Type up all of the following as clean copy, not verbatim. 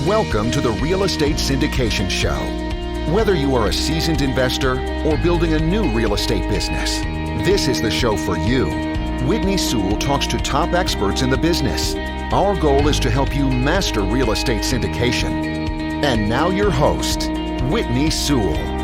Welcome to the Real Estate Syndication Show. Whether you are a seasoned investor or building a new real estate business, this is the show for you. Whitney Sewell talks to top experts in the business. Our goal is to help you master real estate syndication. And now your host, Whitney Sewell.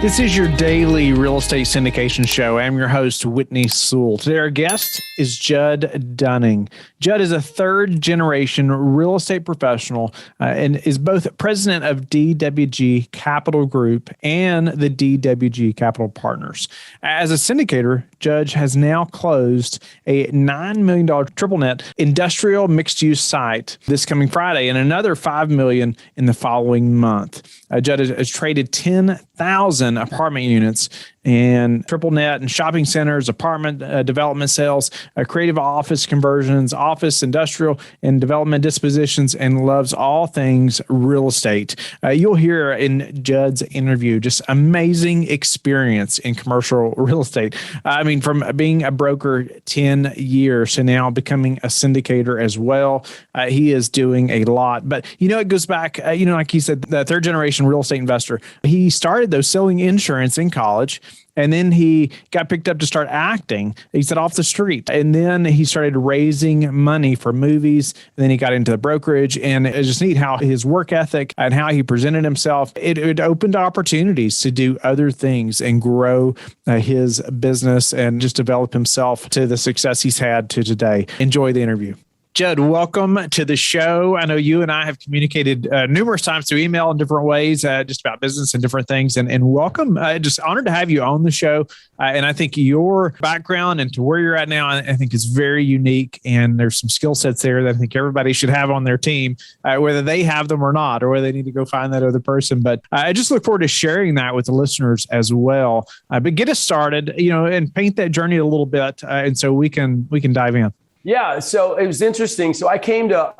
This is your daily real estate syndication show. I'm your host, Whitney Sewell. Today, our guest is Judd Dunning. Judd is a third-generation real estate professional and is both president of DWG Capital Group and the DWG Capital Partners. As a syndicator, Judd has now closed a $9 million triple net industrial mixed-use site this coming Friday and another $5 million in the following month. Judd has traded 10,000 apartment units and triple net and shopping centers, apartment development sales, creative office conversions, office, industrial, and development dispositions, and loves all things real estate. You'll hear in Judd's interview just amazing experience in commercial real estate. I mean, from being a broker 10 years to now becoming a syndicator as well. He is doing a lot. But, it goes back, like he said, the third generation real estate investor. He started, though, selling insurance in college. And then he got picked up to start acting. He said off the street. And then he started raising money for movies. And then he got into the brokerage. And it's just neat how his work ethic and how he presented himself, it opened opportunities to do other things and grow his business and just develop himself to the success he's had to today. Enjoy the interview. Judd, welcome to the show. I know you and I have communicated numerous times through email in different ways, just about business and different things. And welcome. Just honored to have you on the show. And I think your background and to where you're at now, I think is very unique. And there's some skill sets there that I think everybody should have on their team, whether they have them or not, or whether they need to go find that other person. But I just look forward to sharing that with the listeners as well. But get us started, and paint that journey a little bit. And so we can dive in. Yeah, so it was interesting. So I came to,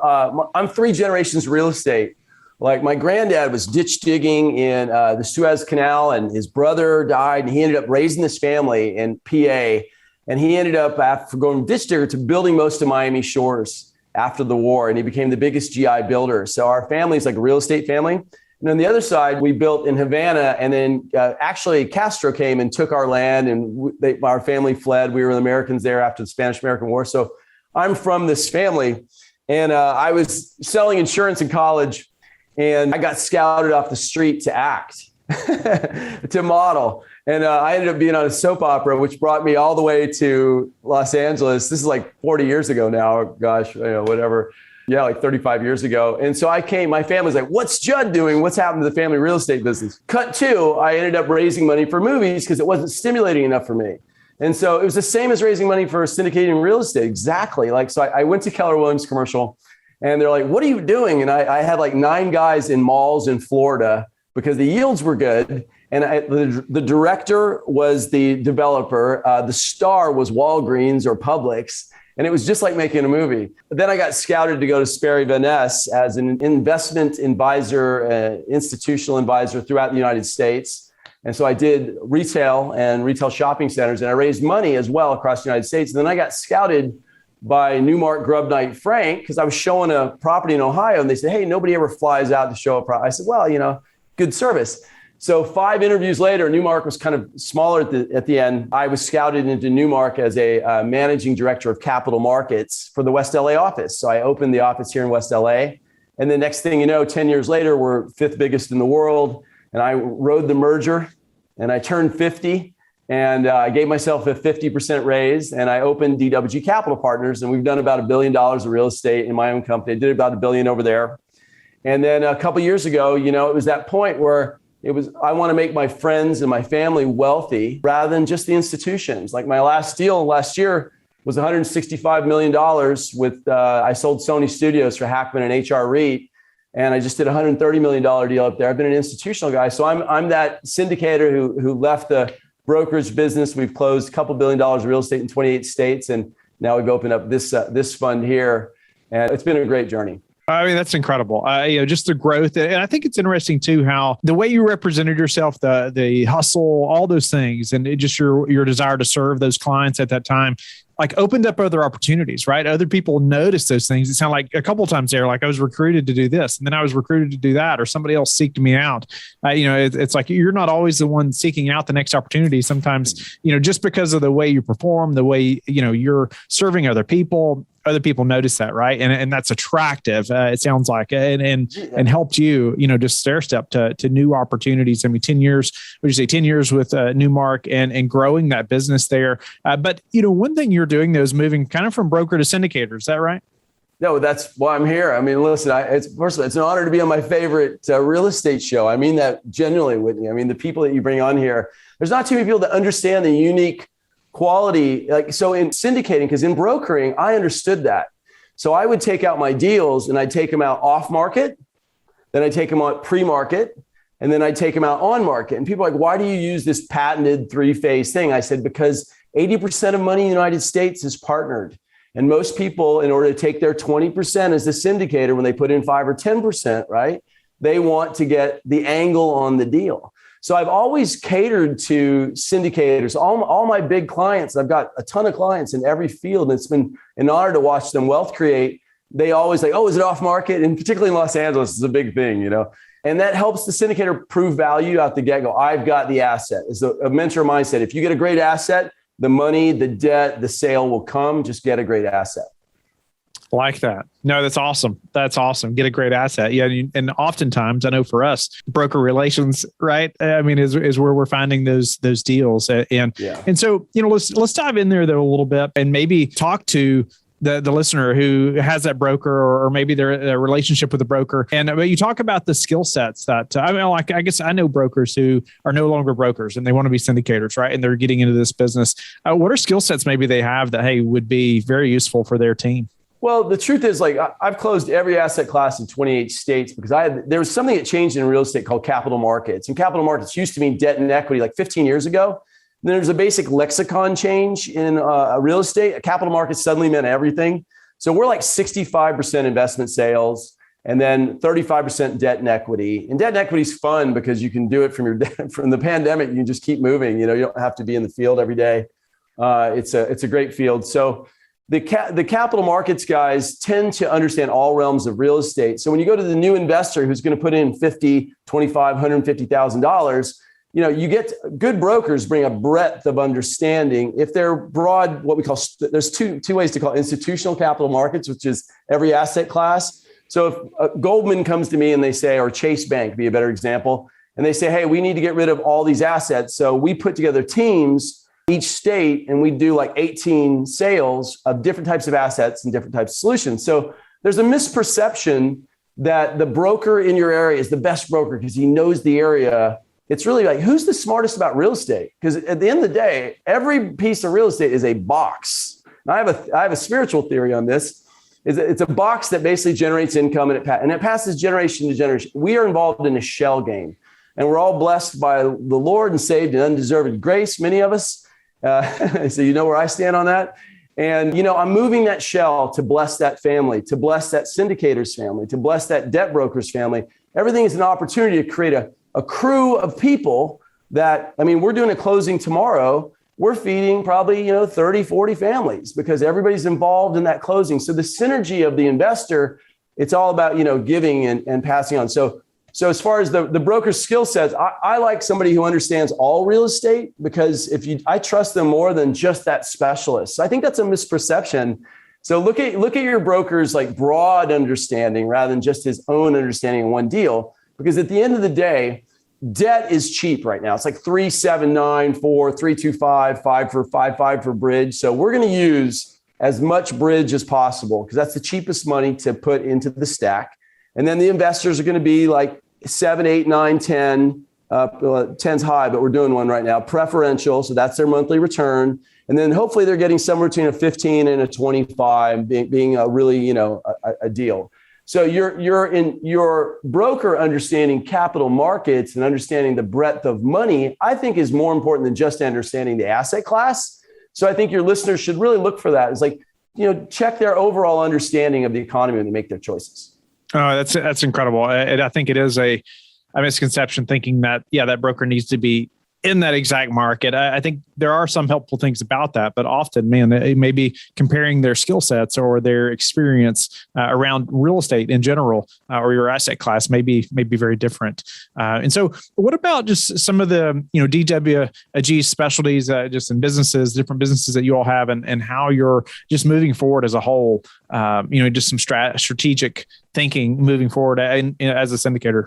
I'm three generations real estate. Like my granddad was ditch digging in the Suez Canal and his brother died and he ended up raising this family in PA. And he ended up, after going ditch digger, to building most of Miami shores after the war. And he became the biggest GI builder. So our family is like a real estate family. And on the other side, we built in Havana. And then actually Castro came and took our land and our family fled. We were the Americans there after the Spanish-American War. So I'm from this family, and I was selling insurance in college, and I got scouted off the street to act, to model. And I ended up being on a soap opera, which brought me all the way to Los Angeles. This is like 40 years ago now. Gosh, whatever. Yeah, like 35 years ago. And so I came, my family was like, what's Judd doing? What's happened to the family real estate business? Cut to, I ended up raising money for movies because it wasn't stimulating enough for me. And so it was the same as raising money for syndicating real estate. Exactly. So I went to Keller Williams commercial and they're like, what are you doing? And I had like 9 guys in malls in Florida because the yields were good. And the director was the developer. The star was Walgreens or Publix. And it was just like making a movie. But then I got scouted to go to Sperry Van Ness as an investment advisor, institutional advisor throughout the United States. And so I did retail and retail shopping centers, and I raised money as well across the United States. And then I got scouted by Newmark Grubb Knight Frank because I was showing a property in Ohio, and they said, hey, nobody ever flies out to show a property. I said, well, good service. So 5 interviews later, Newmark was kind of smaller at the end. I was scouted into Newmark as a managing director of capital markets for the West LA office. So I opened the office here in West LA. And the next thing you know, 10 years later, we're 5th biggest in the world. And I rode the merger and I turned 50 and I gave myself a 50% raise and I opened DWG Capital Partners. And we've done about $1 billion of real estate in my own company. I did about $1 billion over there. And then a couple of years ago, it was that point where I want to make my friends and my family wealthy rather than just the institutions. Like my last deal last year was $165 million with, I sold Sony Studios for Hackman and HR REIT. And I just did a $130 million deal up there. I've been an institutional guy. So I'm that syndicator who left the brokerage business. We've closed a couple $1 billion of real estate in 28 states. And now we've opened up this fund here. And it's been a great journey. I mean, that's incredible. Just the growth. And I think it's interesting too, how the way you represented yourself, the hustle, all those things, and just your desire to serve those clients at that time. like opened up other opportunities, right? Other people noticed those things. It sounded like a couple of times there, like I was recruited to do this, and then I was recruited to do that, or somebody else seeked me out. It's like you're not always the one seeking out the next opportunity. Sometimes, just because of the way you perform, the way, you're serving other people notice that, right? And that's attractive. It sounds like, and helped you, just stair step to new opportunities. I mean, 10 years, would you say 10 years with Newmark and growing that business there. But one thing you're doing though is moving kind of from broker to syndicator. Is that right? No, that's why I'm here. I mean, listen, first of all, it's an honor to be on my favorite real estate show. I mean that genuinely, Whitney. I mean, the people that you bring on here, there's not too many people that understand the unique quality. Like, so in syndicating, because in brokering, I understood that. So I would take out my deals and I'd take them out off market, then I'd take them out pre-market, and then I'd take them out on market. And people are like, why do you use this patented three-phase thing? I said, because 80% of money in the United States is partnered. And most people, in order to take their 20% as the syndicator, when they put in 5 or 10%, right, they want to get the angle on the deal. So I've always catered to syndicators, all my big clients. I've got a ton of clients in every field. And it's been an honor to watch them wealth create. They always like, oh, is it off market? And particularly in Los Angeles, it's a big thing, and that helps the syndicator prove value out the get-go. I've got the asset. It's a mentor mindset. If you get a great asset, the money, the debt, the sale will come. Just get a great asset. Like that. No, that's awesome. That's awesome. Get a great asset. Yeah. And oftentimes I know for us, broker relations, right? I mean, is where we're finding those deals. And so, let's dive in there though a little bit and maybe talk to the listener who has that broker or maybe their relationship with the broker. And you talk about the skill sets that, I guess I know brokers who are no longer brokers and they want to be syndicators, right? And they're getting into this business. What are skill sets maybe they have that, hey, would be very useful for their team? Well, the truth is, like, I've closed every asset class in 28 states because there was something that changed in real estate called capital markets. And capital markets used to mean debt and equity like 15 years ago. Then there's a basic lexicon change in real estate. Capital markets suddenly meant everything. So we're like 65% investment sales and then 35% debt and equity. And debt and equity is fun because you can do it from the pandemic. You can just keep moving. You don't have to be in the field every day. It's a great field. So the capital markets guys tend to understand all realms of real estate. So when you go to the new investor who's going to put in $50,000, $25,000, $150,000, you get good brokers bring a breadth of understanding. If they're broad, what we call, there's two ways to call it, institutional capital markets, which is every asset class. So if Goldman comes to me and they say, or Chase Bank be a better example, and they say, hey, we need to get rid of all these assets. So we put together teams each state and we do like 18 sales of different types of assets and different types of solutions. So there's a misperception that the broker in your area is the best broker because he knows the area. It's really like, who's the smartest about real estate? Because at the end of the day, every piece of real estate is a box. And I have a spiritual theory on this. It's a box that basically generates income and it passes generation to generation. We are involved in a shell game, and we're all blessed by the Lord and saved in undeserved grace, many of us. So you know where I stand on that. And, I'm moving that shell to bless that family, to bless that syndicator's family, to bless that debt broker's family. Everything is an opportunity to create a crew of people that, we're doing a closing tomorrow. We're feeding probably, 30, 40 families because everybody's involved in that closing. So the synergy of the investor, it's all about, giving and passing on. So as far as the broker's skill sets, I like somebody who understands all real estate because I trust them more than just that specialist. So I think that's a misperception. So look at your broker's like broad understanding rather than just his own understanding in one deal. Because at the end of the day, debt is cheap right now. It's like 3.79 for 3.25, 5 for bridge. So we're going to use as much bridge as possible because that's the cheapest money to put into the stack. And then the investors are going to be like 7, 8, 9, 10. 10's high, but we're doing one right now. Preferential, so that's their monthly return. And then hopefully they're getting somewhere between a 15 and a 25, being a really, a deal. So your broker understanding capital markets and understanding the breadth of money, I think is more important than just understanding the asset class. So I think your listeners should really look for that. It's like, check their overall understanding of the economy when they make their choices. Oh, that's incredible. I think it is a misconception thinking that, that broker needs to be in that exact market. I think there are some helpful things about that, but often, man, it may be comparing their skill sets or their experience around real estate in general, or your asset class may be very different. And so what about just some of the, DWG specialties, just in businesses, different businesses that you all have, and how you're just moving forward as a whole, just some strategic thinking moving forward as a syndicator?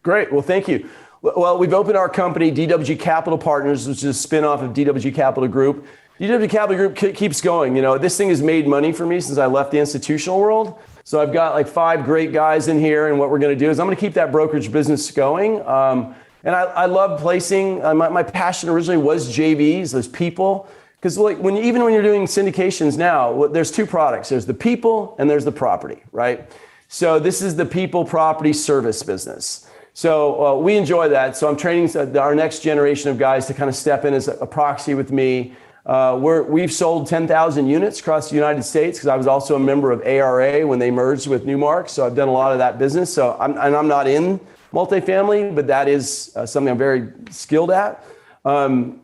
Great. Well, thank you. Well, we've opened our company, DWG Capital Partners, which is a spinoff of DWG Capital Group. DWG Capital Group keeps going. This thing has made money for me since I left the institutional world. So I've got like 5 great guys in here, and what we're going to do is I'm going to keep that brokerage business going. And I love placing. My passion originally was JVs, those people. Because even when you're doing syndications now, there's 2 products. There's the people and there's the property, right? So this is the people property service business. So we enjoy that. So I'm training our next generation of guys to kind of step in as a proxy with me. We've sold 10,000 units across the United States because I was also a member of ARA when they merged with Newmark. So I've done a lot of that business. So I'm not in multifamily, but that is something I'm very skilled at. So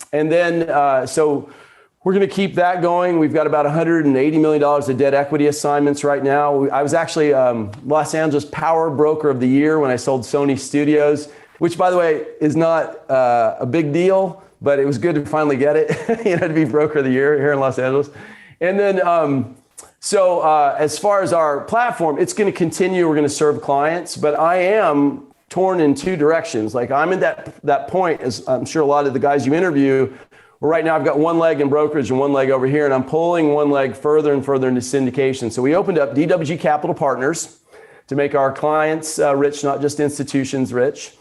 we're going to keep that going. We've got about $180 million of debt equity assignments right now. I was actually Los Angeles Power Broker of the Year when I sold Sony Studios, which, by the way, is not a big deal, but it was good to finally get it, to be Broker of the Year here in Los Angeles. And then, as far as our platform, it's going to continue. We're going to serve clients, but I am torn in 2 directions. Like I'm at that point, as I'm sure a lot of the guys you interview. Well, right now I've got 1 leg in brokerage and 1 leg over here, and I'm pulling 1 leg further and further into syndication. So we opened up DWG Capital Partners to make our clients rich, not just institutions rich,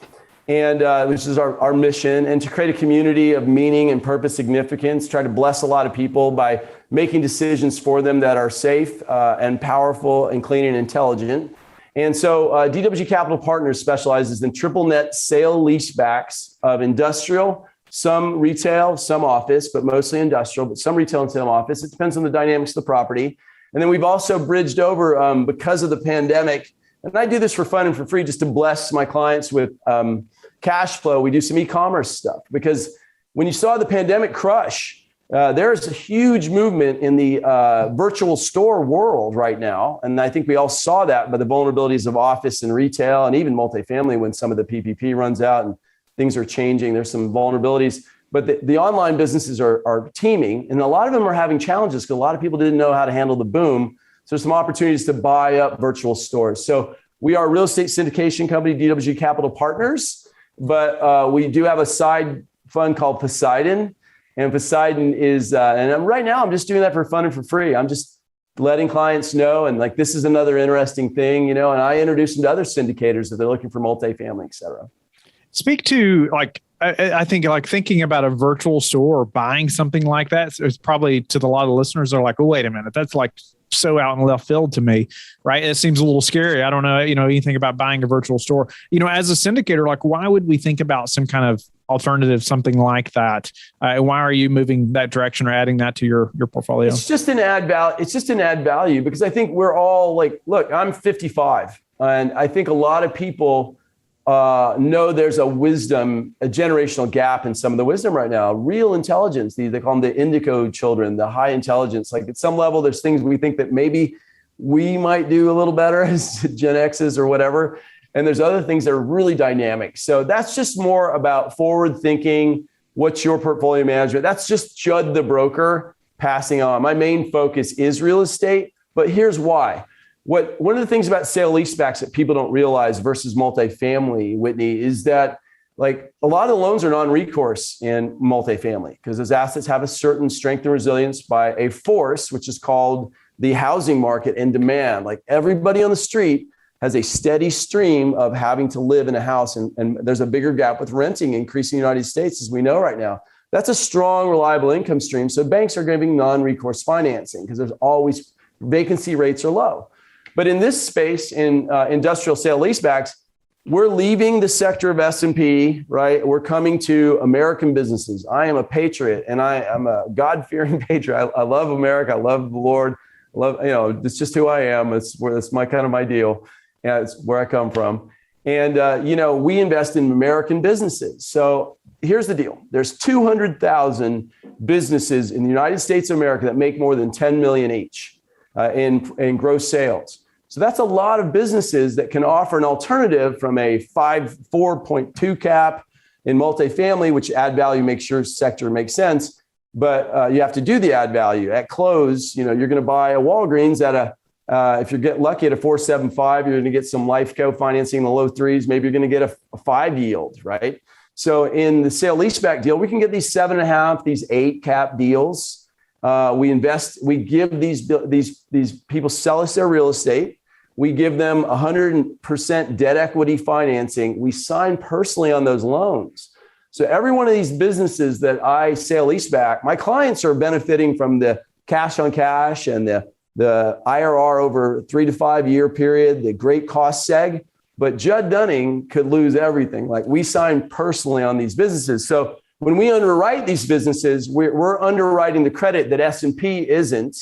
and which is our mission, and to create a community of meaning and purpose significance, try to bless a lot of people by making decisions for them that are safe and powerful and clean and intelligent. And so DWG Capital Partners specializes in triple net sale leasebacks of industrial, some retail, some office, but mostly industrial, but some retail and some office. It depends on the dynamics of the property. And then we've also bridged over because of the pandemic, and I do this for fun and for free just to bless my clients with cash flow. We do some e-commerce stuff because when you saw the pandemic crush, there's a huge movement in the virtual store world right now. And I think we all saw that by the vulnerabilities of office and retail and even multifamily when some of the PPP runs out and things are changing. There's some vulnerabilities, but the online businesses are teeming, and a lot of them are having challenges because a lot of people didn't know how to handle the boom. So there's some opportunities to buy up virtual stores. So we are a real estate syndication company, DWG Capital Partners, but we do have a side fund called Poseidon, and Poseidon is, and right now I'm just doing that for fun and for free. I'm just letting clients know, and like this is another interesting thing, and I introduce them to other syndicators if they're looking for multifamily, et cetera. Speak to I think thinking about a virtual store or buying something like that. It's probably to a lot of listeners are like, oh, wait a minute. That's like so out in left field to me, right? It seems a little scary. I don't know, anything about buying a virtual store, as a syndicator, like why would we think about some kind of alternative, something like that? Why are you moving that direction or adding that to your portfolio? It's just an add value because I think we're all like, look, I'm 55 and I think a lot of people know there's a generational gap in some of the wisdom right now. Real intelligence, they call them the indigo children, the high intelligence. Like at some level, there's things we think that maybe we might do a little better as Gen X's or whatever. And there's other things that are really dynamic. So that's just more about forward thinking. What's your portfolio management? That's just Judd the broker passing on. My main focus is real estate, but here's why. One of the things about sale leasebacks that people don't realize versus multifamily, Whitney, is that like a lot of the loans are non-recourse in multifamily because those assets have a certain strength and resilience by a force, which is called the housing market and demand. Like everybody on the street has a steady stream of having to live in a house, and there's a bigger gap with renting increasing in the United States, as we know right now. That's a strong, reliable income stream. So banks are giving non-recourse financing because there's always vacancy rates are low. But in this space, in industrial sale leasebacks, we're leaving the sector of S&P, right? We're coming to American businesses. I am a patriot, and I'm a God-fearing patriot. I love America. I love the Lord. It's just who I am. It's my deal. Yeah, it's where I come from. And, we invest in American businesses. So here's the deal. There's 200,000 businesses in the United States of America that make more than 10 million each in gross sales. So that's a lot of businesses that can offer an alternative from a 4.2 cap in multifamily, which add value makes your sector make sense. But you have to do the add value at close. You're going to buy a Walgreens at if you get lucky at a 4.75, you're going to get some Lifeco financing in the low threes. Maybe you're going to get a 5 yield, right? So in the sale leaseback deal, we can get these 7.5, these 8 cap deals. We invest. We give these people sell us their real estate. We give them 100% debt equity financing. We sign personally on those loans. So every one of these businesses that I sale leaseback, my clients are benefiting from the cash on cash and the IRR over 3 to 5 year period, the great cost seg. But Judd Dunning could lose everything. Like, we sign personally on these businesses. So when we underwrite these businesses, we're underwriting the credit that S&P isn't.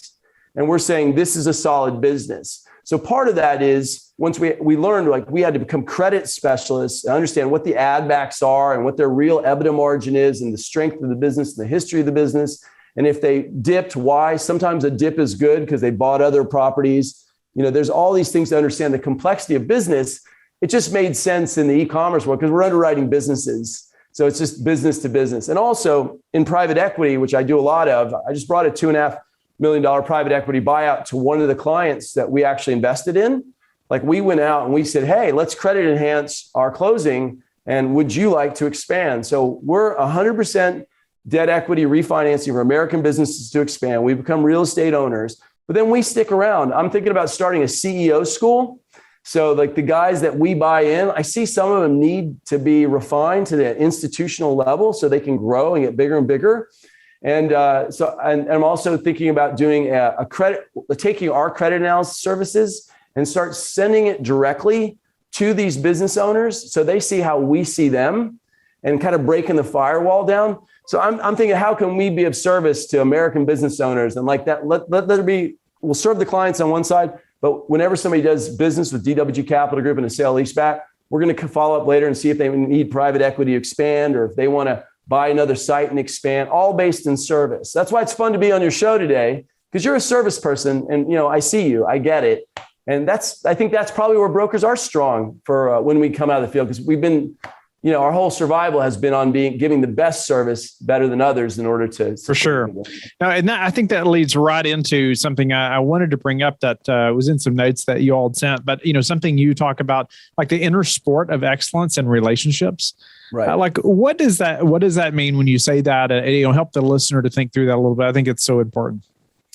And we're saying this is a solid business. So part of that is once we learned, like, we had to become credit specialists and understand what the add backs are and what their real EBITDA margin is and the strength of the business and the history of the business. And if they dipped, why? Sometimes a dip is good because they bought other properties. There's all these things to understand the complexity of business. It just made sense in the e-commerce world because we're underwriting businesses. So it's just business to business. And also in private equity, which I do a lot of, I just brought a $2.5 million private equity buyout to one of the clients that we actually invested in. Like, we went out and we said, hey, let's credit enhance our closing. And would you like to expand? So we're 100% debt equity refinancing for American businesses to expand. We become real estate owners, but then we stick around. I'm thinking about starting a CEO school. So like the guys that we buy in, I see some of them need to be refined to the institutional level so they can grow and get bigger and bigger. And I'm also thinking about doing taking our credit analysis services and start sending it directly to these business owners so they see how we see them and kind of breaking the firewall down. So I'm thinking, how can we be of service to American business owners? And like that, we'll serve the clients on one side, but whenever somebody does business with DWG Capital Group and a sale leaseback, we're going to follow up later and see if they need private equity to expand or if they want to buy another site and expand, all based in service. That's why it's fun to be on your show today, because you're a service person and, I see you, I get it. And I think that's probably where brokers are strong for when we come out of the field, because we've been, our whole survival has been on giving the best service better than others in order to. For sure. Now, and I think that leads right into something I wanted to bring up that was in some notes that you all had sent, but something you talk about, like the inner sport of excellence and relationships. Right. What does that mean when you say that? Help the listener to think through that a little bit. I think it's so important.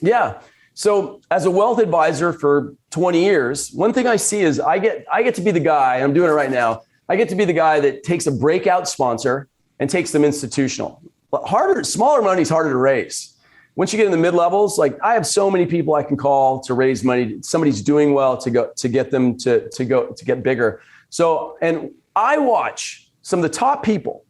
Yeah. So as a wealth advisor for 20 years, one thing I see is I get to be the guy, I'm doing it right now. I get to be the guy that takes a breakout sponsor and takes them institutional. But smaller money is harder to raise. Once you get in the mid levels, like I have so many people I can call to raise money. Somebody's doing well to get them to get bigger. So, and I watch some of the top people,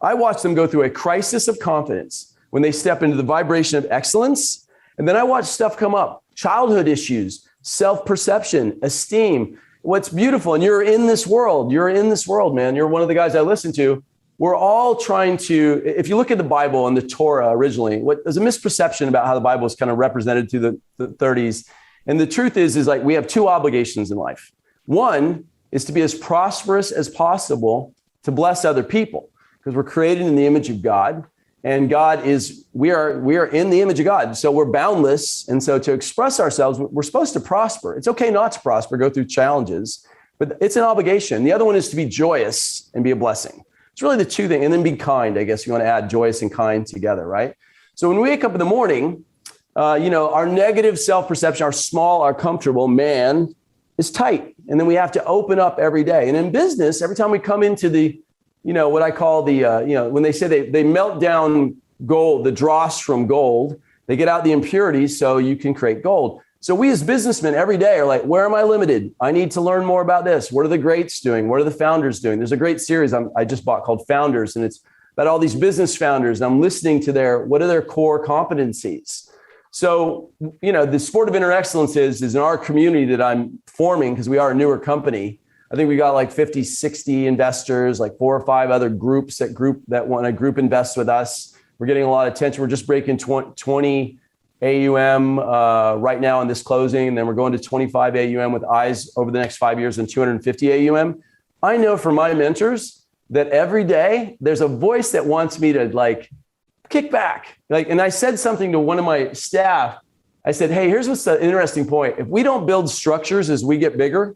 I watch them go through a crisis of confidence when they step into the vibration of excellence. And then I watch stuff come up, childhood issues, self-perception, esteem. What's beautiful, and you're in this world, man. You're one of the guys I listen to. We're all trying to, if you look at the Bible and the Torah originally, there's a misperception about how the Bible is kind of represented through the 30s. And the truth is like we have two obligations in life. One is to be as prosperous as possible to bless other people, because we're created in the image of God, and we are in the image of God. So we're boundless. And so to express ourselves, we're supposed to prosper. It's okay not to prosper, go through challenges, but it's an obligation. The other one is to be joyous and be a blessing. It's really the two things. And then be kind, I guess you want to add joyous and kind together, right? So when we wake up in the morning, our negative self-perception, our comfortable man is tight. And then we have to open up every day. And in business, every time we come into the, what I call the, when they say they melt down gold, the dross from gold, they get out the impurities so you can create gold. So we as businessmen every day are like, where am I limited? I need to learn more about this. What are the greats doing? What are the founders doing? There's a great series I just bought called Founders, and it's about all these business founders. And I'm listening to what are their core competencies? So, the sport of inner excellence is in our community that I'm forming, because we are a newer company. I think we got like 50, 60 investors, like 4 or 5 other groups that want to group invest with us. We're getting a lot of attention. We're just breaking 20 AUM right now in this closing. And then we're going to 25 AUM with eyes over the next 5 years and 250 AUM. I know from my mentors that every day there's a voice that wants me to like kick back. And I said something to one of my staff. I said, hey, here's what's the interesting point. If we don't build structures as we get bigger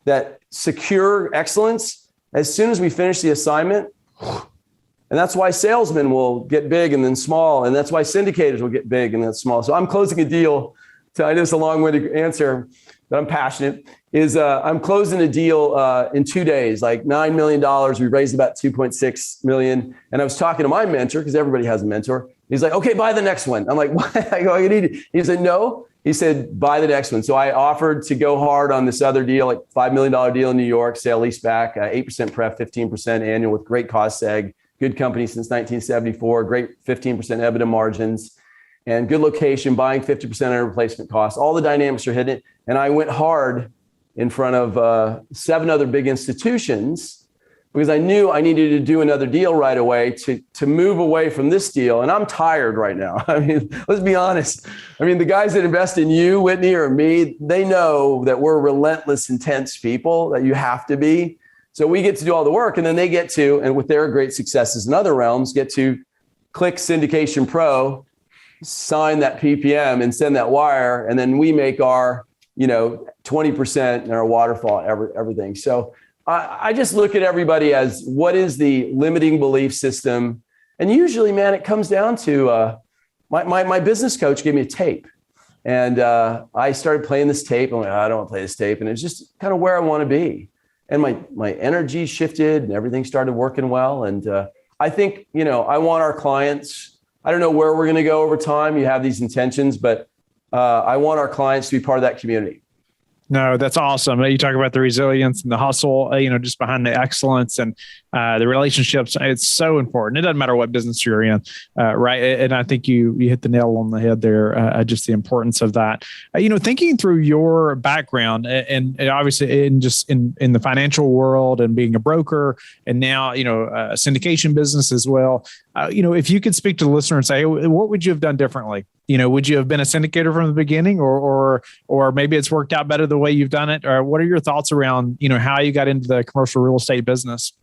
that secure excellence, as soon as we finish the assignment, and that's why salesmen will get big and then small. And that's why syndicators will get big and then small. So I'm closing a deal. I know it's a long-winded answer, but I'm passionate. I'm closing a deal in 2 days, like $9 million. We raised about 2.6 million. And I was talking to my mentor, because everybody has a mentor. He's like, okay, buy the next one. I'm like, what? I go, I need it. He said, no. He said, buy the next one. So I offered to go hard on this other deal, like $5 million deal in New York, sale leaseback, 8% pref, 15% annual with great cost seg. Good company since 1974, great 15% EBITDA margins, and good location, buying 50% under replacement costs. All the dynamics are hitting it. And I went hard in front of 7 other big institutions because I knew I needed to do another deal right away to move away from this deal. And I'm tired right now. I mean, let's be honest. I mean, the guys that invest in you, Whitney, or me, they know that we're relentless, intense people, that you have to be. So we get to do all the work, and then they get to, and with their great successes in other realms, get to click Syndication Pro, sign that PPM and send that wire. And then we make our, 20% in our waterfall, everything. So I just look at everybody as what is the limiting belief system? And usually, man, it comes down to my business coach gave me a tape. And I started playing this tape. I'm like, I don't want to play this tape. And it's just kind of where I want to be. And my energy shifted and everything started working well. And I think, I want our clients, I don't know where we're going to go over time. You have these intentions, but I want our clients to be part of that community. No, that's awesome. You talk about the resilience and the hustle, just behind the excellence and the relationships. It's so important. It doesn't matter what business you're in, right? And I think you hit the nail on the head there. Just the importance of that. Thinking through your background and obviously in the financial world and being a broker, and now a syndication business as well. If you could speak to the listener and say, hey, what would you have done differently? Would you have been a syndicator from the beginning, or maybe it's worked out better the way you've done it? Or what are your thoughts around, how you got into the commercial real estate business?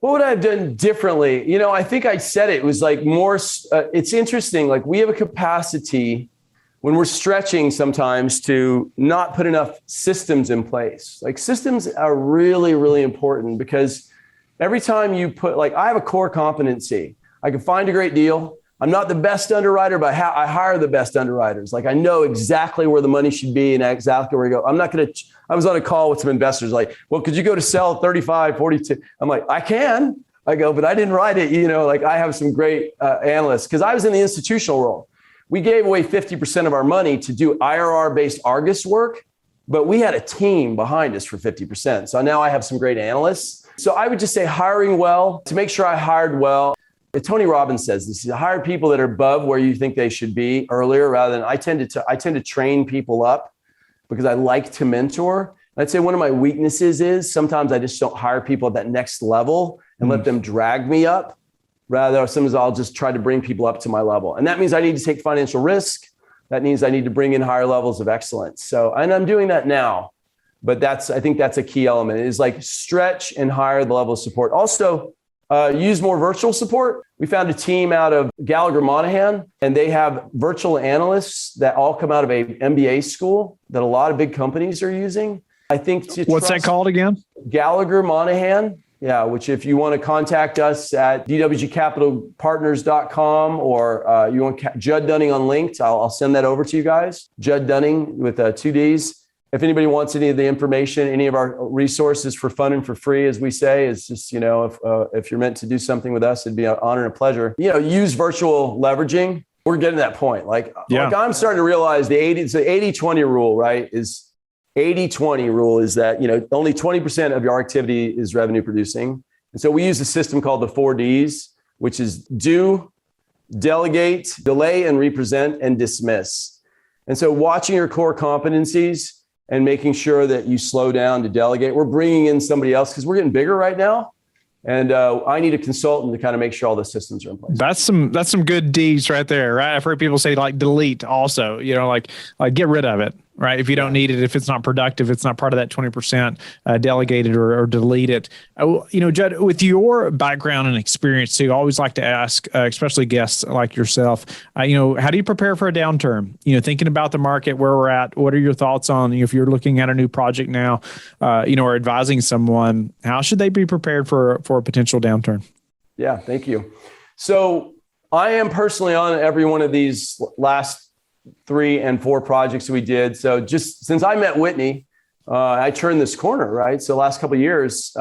What would I have done differently? I think I said it was like more, it's interesting. Like we have a capacity when we're stretching sometimes to not put enough systems in place. Like systems are really, really important because every time you put, like I have a core competency. I can find a great deal. I'm not the best underwriter, but I hire the best underwriters. Like I know exactly where the money should be and exactly where to go. I was on a call with some investors like, well, could you go to sell 35, 42? I'm like, I can. I go, but I didn't write it. Like I have some great analysts because I was in the institutional role. We gave away 50% of our money to do IRR-based Argus work, but we had a team behind us for 50%. So now I have some great analysts. So I would just say hiring well, to make sure I hired well. Tony Robbins says this: hire people that are above where you think they should be earlier, rather than I tend to train people up because I like to mentor. I'd say one of my weaknesses is sometimes I just don't hire people at that next level and let them drag me up. Rather, sometimes I'll just try to bring people up to my level. And that means I need to take financial risk. That means I need to bring in higher levels of excellence. So, and I'm doing that now, but I think that's a key element. It is like stretch and higher the level of support. Also, use more virtual support. We found a team out of Gallagher Monahan, and they have virtual analysts that all come out of a MBA school that a lot of big companies are using. I think. What's that called again? Gallagher Monahan. Yeah, which if you want to contact us at DWG Capital Partners.com or you want Judd Dunning on LinkedIn, I'll send that over to you guys. Judd Dunning with 2 Ds. If anybody wants any of the information, any of our resources for fun and for free, as we say, it's just, if you're meant to do something with us, it'd be an honor and a pleasure. Use virtual leveraging. We're getting to that point. Like I'm starting to realize the 80-20 rule, right? Is 80-20 rule is that, only 20% of your activity is revenue producing. And so we use a system called the 4 Ds, which is do, delegate, delay, and represent, and dismiss. And so watching your core competencies, and making sure that you slow down to delegate. We're bringing in somebody else because we're getting bigger right now. And I need a consultant to kind of make sure all the systems are in place. That's some good D's right there, right? I've heard people say like delete also, like get rid of it, right? If you don't need it, if it's not productive, it's not part of that 20%, delegate it or delete it. Judd, with your background and experience too, I always like to ask, especially guests like yourself, how do you prepare for a downturn? Thinking about the market, where we're at, what are your thoughts on, if you're looking at a new project now, or advising someone, how should they be prepared for a potential downturn? Yeah, thank you. So I am personally on every one of these last 3 and 4 projects we did. So just since I met Whitney, I turned this corner, right? So last couple of years,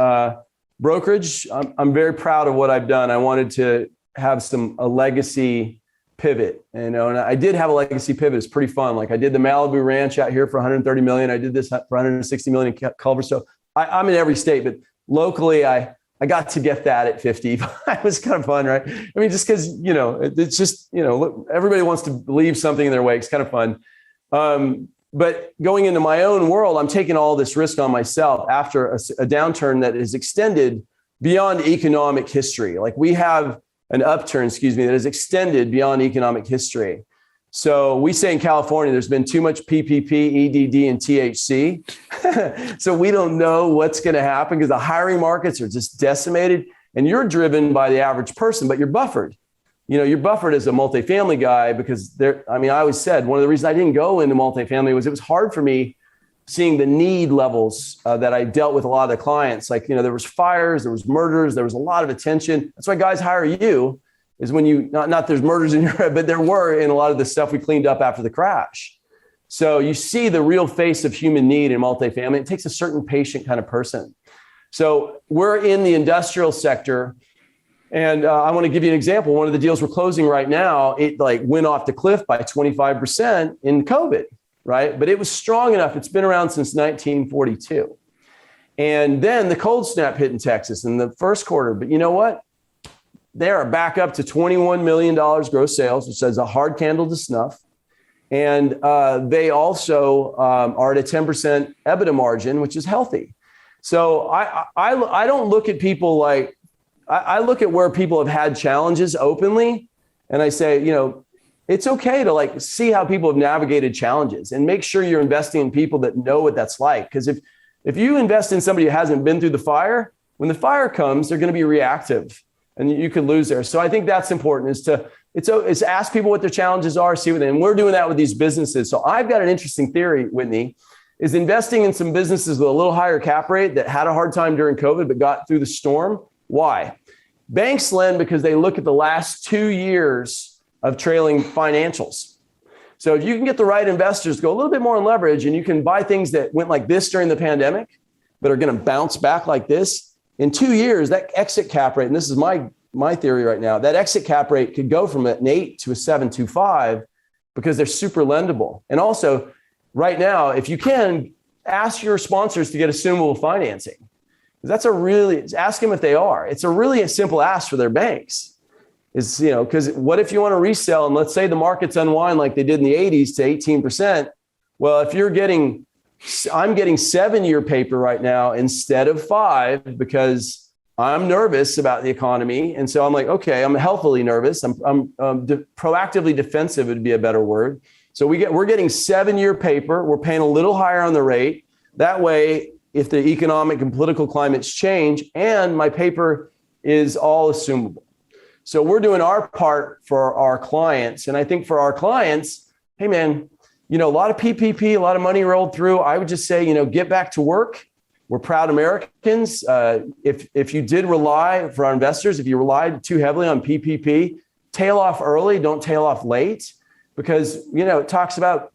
brokerage, I'm very proud of what I've done. I wanted to have a legacy pivot, and I did have a legacy pivot. It's pretty fun. Like I did the Malibu Ranch out here for 130 million. I did this for 160 million in Culver. So I'm in every state, but locally, I got to get that at 50. It was kind of fun, right? I mean, just because, it's just, look, everybody wants to believe something in their way. It's kind of fun. But going into my own world, I'm taking all this risk on myself after a downturn that is extended beyond economic history. Like we have an upturn, that is extended beyond economic history. So we say in California, there's been too much PPP, EDD, and THC. So we don't know what's going to happen because the hiring markets are just decimated, and you're driven by the average person, but you're buffered. You're buffered as a multifamily guy because I always said one of the reasons I didn't go into multifamily was it was hard for me seeing the need levels that I dealt with a lot of the clients. Like, there was fires, there was murders, there was a lot of attention. That's why guys hire you. Is when you, not there's murders in your head, but there were in a lot of the stuff we cleaned up after the crash. So you see the real face of human need in multifamily. It takes a certain patient kind of person. So we're in the industrial sector. And I want to give you an example. One of the deals we're closing right now, it went off the cliff by 25% in COVID, right? But it was strong enough. It's been around since 1942. And then the cold snap hit in Texas in the first quarter. But you know what? They are back up to $21 million gross sales, which is a hard candle to snuff. And they also are at a 10% EBITDA margin, which is healthy. So I don't look at people like, I look at where people have had challenges openly. And I say, it's okay to see how people have navigated challenges and make sure you're investing in people that know what that's like. Because if you invest in somebody who hasn't been through the fire, when the fire comes, they're going to be reactive. And you could lose there. So I think that's important it's ask people what their challenges are, and we're doing that with these businesses. So I've got an interesting theory, Whitney, is investing in some businesses with a little higher cap rate that had a hard time during COVID, but got through the storm. Why? Banks lend because they look at the last 2 years of trailing financials. So if you can get the right investors, go a little bit more on leverage, and you can buy things that went like this during the pandemic, but are going to bounce back like this. In 2 years, that exit cap rate, and this is my theory right now, that exit cap rate could go from an 8 to a 7.25 because they're super lendable. And also, right now, if you can, ask your sponsors to get assumable financing. Ask them if they are. It's a really simple ask for their banks. Because what if you want to resell, and let's say the markets unwind like they did in the 80s to 18%? Well, if I'm getting 7-year paper right now instead of 5 because I'm nervous about the economy. And so I'm like, okay, I'm healthily nervous. I'm proactively defensive would be a better word. So we're getting 7-year paper. We're paying a little higher on the rate. That way, if the economic and political climates change, and my paper is all assumable. So we're doing our part for our clients. And I think for our clients, hey man, a lot of PPP, a lot of money rolled through. I would just say, get back to work. We're proud Americans. If you did rely, for our investors, if you relied too heavily on PPP, tail off early, don't tail off late, because, it talks about,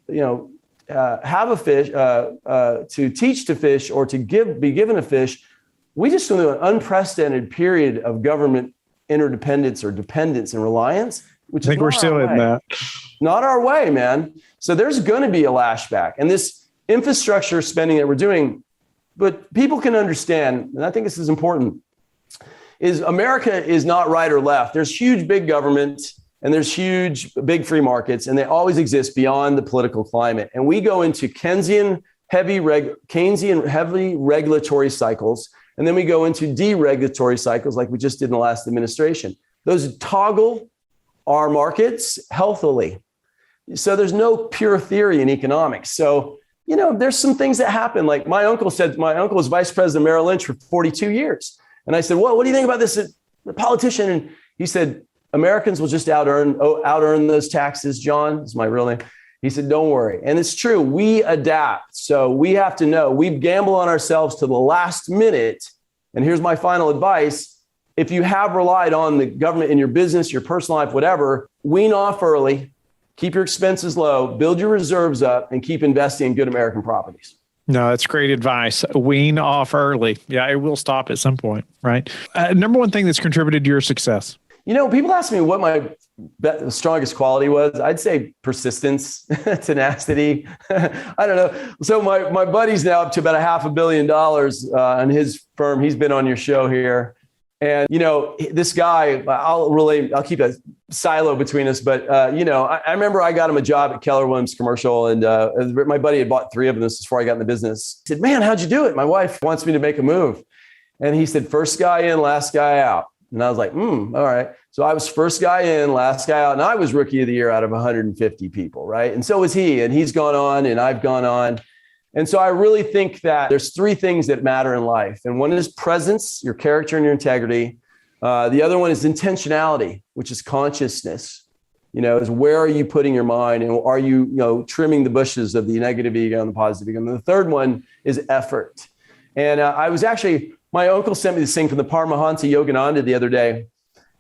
have a fish, to teach to fish or to be given a fish. We just went through an unprecedented period of government interdependence or dependence and reliance, which I think we're still in that. Not our way, man. So there's going to be a lashback, and this infrastructure spending that we're doing, but people can understand, and I think this is important, is America is not right or left. There's huge, big government, and there's huge, big free markets, and they always exist beyond the political climate. And we go into Keynesian Keynesian heavy regulatory cycles. And then we go into deregulatory cycles like we just did in the last administration. Those toggle our markets healthily. So there's no pure theory in economics. So, there's some things that happen. Like my uncle was vice president of Merrill Lynch for 42 years. And I said, well, what do you think about this politician? And he said, Americans will just out earn those taxes, John. Is my real name. He said, don't worry. And it's true. We adapt. So we have to know we gamble on ourselves to the last minute. And here's my final advice. If you have relied on the government in your business, your personal life, whatever, wean off early, keep your expenses low, build your reserves up, and keep investing in good American properties. No, that's great advice. Wean off early. Yeah, it will stop at some point, right? Number one thing that's contributed to your success. People ask me what my strongest quality was. I'd say persistence, tenacity. I don't know. So my buddy's now up to about $500 million on his firm. He's been on your show here. And, this guy, I'll keep a silo between us. But, I remember I got him a job at Keller Williams Commercial. And my buddy had bought 3 of them. This is before I got in the business. He said, man, how'd you do it? My wife wants me to make a move. And he said, first guy in, last guy out. And I was like, all right. So I was first guy in, last guy out. And I was rookie of the year out of 150 people, right? And so was he. And he's gone on and I've gone on. And so I really think that there's 3 things that matter in life. And one is presence, your character and your integrity. The other one is intentionality, which is consciousness. Is where are you putting your mind, and are you, trimming the bushes of the negative ego and the positive ego? And the third one is effort. And my uncle sent me this thing from the Paramahansa Yogananda the other day.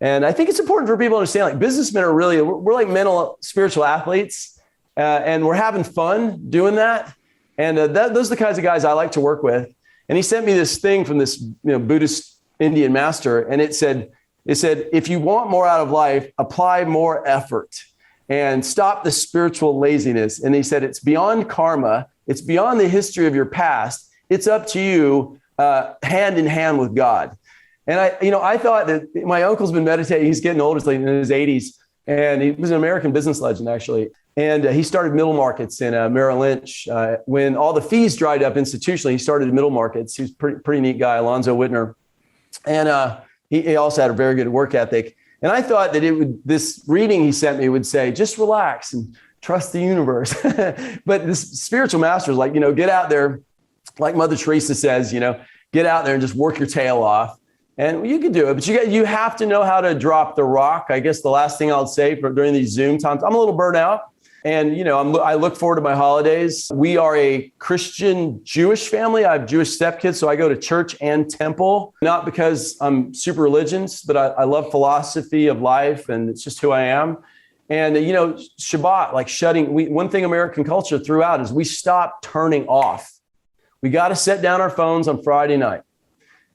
And I think it's important for people to understand, like businessmen we're like mental, spiritual athletes, and we're having fun doing that. And those are the kinds of guys I like to work with. And he sent me this thing from this Buddhist Indian master. And it said, if you want more out of life, apply more effort and stop the spiritual laziness. And he said, it's beyond karma. It's beyond the history of your past. It's up to you, hand in hand with God. And I thought that my uncle's been meditating. He's getting older, he's like in his 80s. And he was an American business legend, actually. And he started middle markets in Merrill Lynch. When all the fees dried up institutionally, he started middle markets. He was a pretty neat guy, Alonzo Whitner. And he also had a very good work ethic. And I thought that this reading he sent me would say, just relax and trust the universe. But this spiritual master is like, get out there, like Mother Teresa says, get out there and just work your tail off. And you can do it, but you have to know how to drop the rock. I guess the last thing I'll say during these Zoom times, I'm a little burnt out. And, I look forward to my holidays. We are a Christian Jewish family. I have Jewish stepkids, so I go to church and temple, not because I'm super religious, but I love philosophy of life, and it's just who I am. And, Shabbat, like one thing American culture threw out is we stop turning off. We got to set down our phones on Friday night.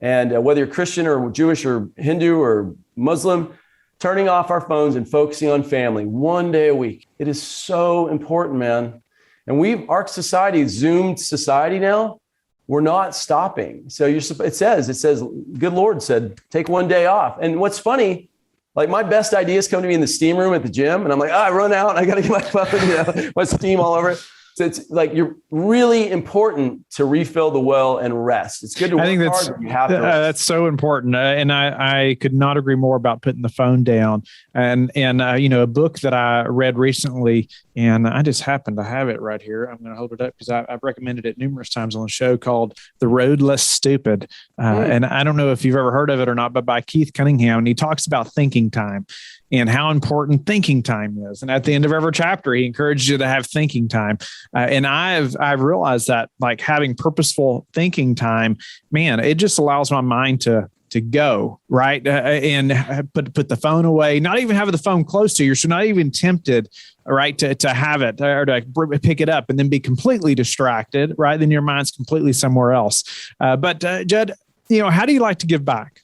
And whether you're Christian or Jewish or Hindu or Muslim, turning off our phones and focusing on family 1 day a week. It is so important, man. And our society, Zoomed society now, we're not stopping. So it says, good Lord said, take 1 day off. And what's funny, like my best ideas come to me in the steam room at the gym. And I'm like, I run out and I got to get my phone, my steam all over it. So it's like you're really important to refill the well and rest. It's good to work hard, but you have to rest. That's so important. And I could not agree more about putting the phone down. And a book that I read recently, and I just happen to have it right here. I'm going to hold it up because I've recommended it numerous times on the show, called The Road Less Stupid. And I don't know if you've ever heard of it or not, but by Keith Cunningham. And he talks about thinking time and how important thinking time is. And at the end of every chapter, he encourages you to have thinking time. And I've realized that, like, having purposeful thinking time, man, it just allows my mind to go, right? And put the phone away, not even having the phone close to you. So not even tempted, right, to have it or to pick it up and then be completely distracted, right? Then your mind's completely somewhere else. But Judd, how do you like to give back?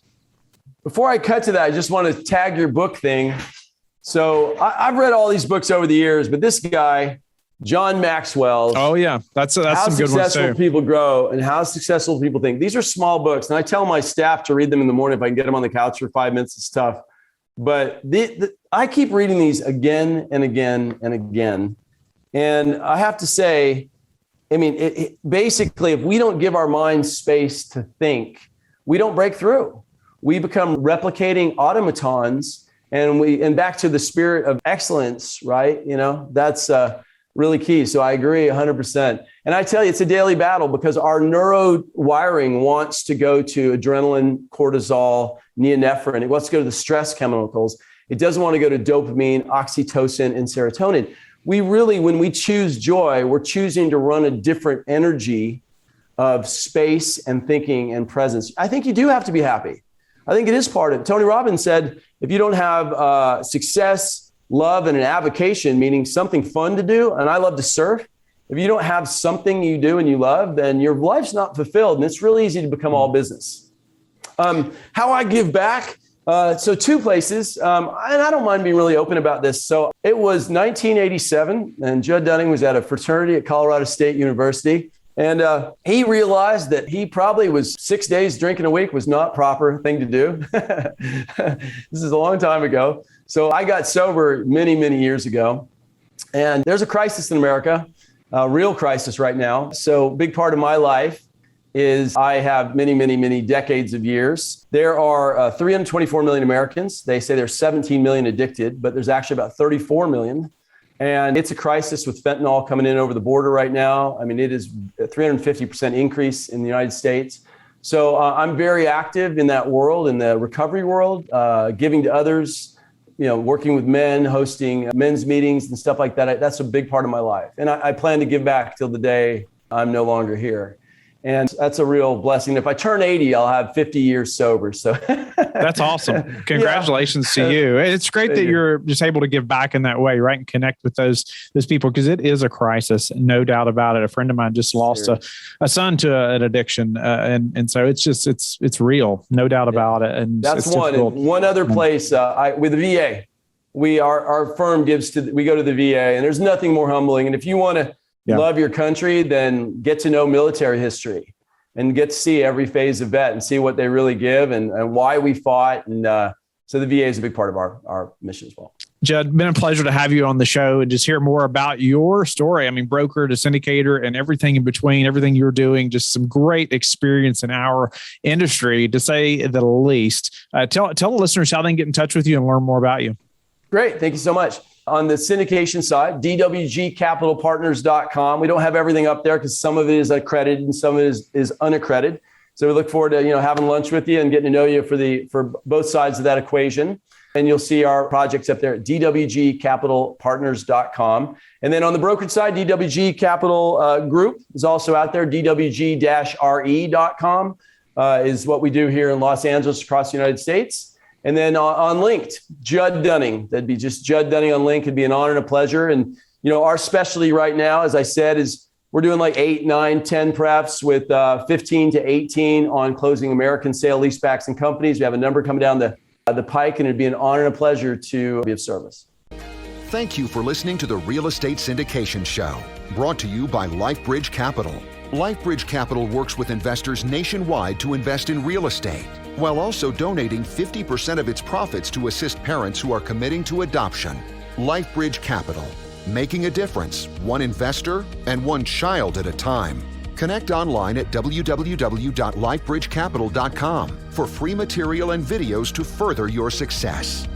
Before I cut to that, I just want to tag your book thing. So I've read all these books over the years, but this guy, John Maxwell. Oh yeah, that's some good ones too. How successful people grow and how successful people think. These are small books, and I tell my staff to read them in the morning if I can get them on the couch for 5 minutes. It's tough, but I keep reading these again and again and again, and I have to say, I mean, basically, if we don't give our minds space to think, we don't break through. We become replicating automatons, and back to the spirit of excellence, right? That's really key. So I agree 100%. And I tell you, it's a daily battle because our neuro wiring wants to go to adrenaline, cortisol, norepinephrine. It wants to go to the stress chemicals. It doesn't want to go to dopamine, oxytocin, and serotonin. We really, when we choose joy, we're choosing to run a different energy of space and thinking and presence. I think you do have to be happy. I think it is part of it. Tony Robbins said, if you don't have success, love, and an avocation, meaning something fun to do, and I love to surf, if you don't have something you do and you love, then your life's not fulfilled. And it's really easy to become all business. How I give back. So two places, and I don't mind being really open about this. So it was 1987, and Judd Dunning was at a fraternity at Colorado State University. And he realized that he probably was 6 days drinking a week was not proper thing to do. This is a long time ago. So I got sober many, many years ago. And there's a crisis in America, a real crisis right now. So a big part of my life is I have many, many, many decades of years. There are 324 million Americans. They say there's 17 million addicted, but there's actually about 34 million. And it's a crisis with fentanyl coming in over the border right now. I mean, it is a 350% increase in the United States. So I'm very active in that world, in the recovery world, giving to others, working with men, hosting men's meetings and stuff like that. That's a big part of my life. And I plan to give back till the day I'm no longer here. And that's a real blessing. If I turn 80, I'll have 50 years sober. So that's awesome. Congratulations to you. It's great that you're just able to give back in that way, right? And connect with those people, because it is a crisis, no doubt about it. A friend of mine just lost a son to an addiction. And so it's real, no doubt about it. And that's one. And one other place with the VA, our firm we go to the VA, and there's nothing more humbling. And if you want to love your country, then get to know military history and get to see every phase of vet and see what they really give and why we fought. And so the VA is a big part of our mission as well. Judd, been a pleasure to have you on the show and just hear more about your story. I mean, broker to syndicator and everything in between, everything you're doing, just some great experience in our industry, to say the least. Tell the listeners how they can get in touch with you and learn more about you. Great. Thank you so much. On the syndication side, DWGCapitalPartners.com. We don't have everything up there because some of it is accredited and some of it is unaccredited. So we look forward to having lunch with you and getting to know you for both sides of that equation. And you'll see our projects up there at DWGCapitalPartners.com. And then on the brokerage side, DWG Capital Group is also out there. DWG-RE.com is what we do here in Los Angeles, across the United States. And then on Linked, Judd Dunning. That'd be just Judd Dunning on Linked. It'd be an honor and a pleasure. And, our specialty right now, as I said, is we're doing like 8, 9, 10 preps with 15 to 18 on closing American sale leasebacks and companies. We have a number coming down the pike, and it'd be an honor and a pleasure to be of service. Thank you for listening to the Real Estate Syndication Show, brought to you by LifeBridge Capital. LifeBridge Capital works with investors nationwide to invest in real estate, while also donating 50% of its profits to assist parents who are committing to adoption. LifeBridge Capital, making a difference, one investor and one child at a time. Connect online at www.lifebridgecapital.com for free material and videos to further your success.